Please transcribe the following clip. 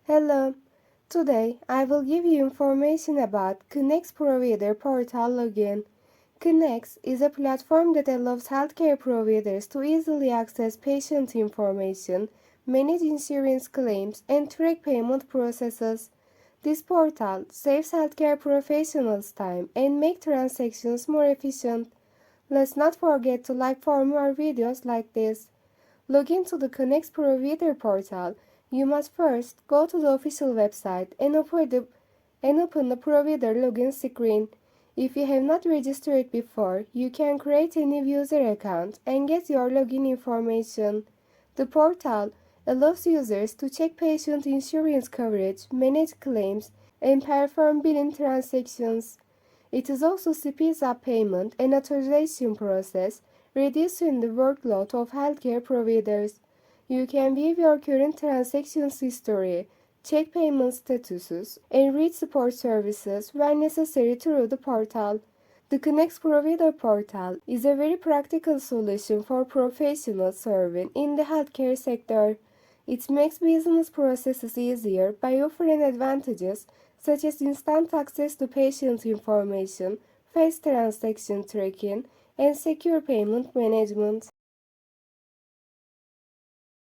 Hello. Today I will give you information about Connex Provider Portal login. Connex is a platform that allows healthcare providers to easily access patient information, manage insurance claims, and track payment processes. This portal saves healthcare professionals time and makes transactions more efficient. Let's not forget to like for more videos like this. Log into the Connex Provider Portal. You must first go to the official website and open the provider login screen. If you have not registered before, you can create a new user account and get your login information. The portal allows users to check patient insurance coverage, manage claims, and perform billing transactions. It is also speeds up payment and authorization process, reducing the workload of healthcare providers. You can view your current transactions history, check payment statuses, and read support services when necessary through the portal. The Connex Provider Portal is a very practical solution for professionals serving in the healthcare sector. It makes business processes easier by offering advantages such as instant access to patient information, fast transaction tracking, and secure payment management.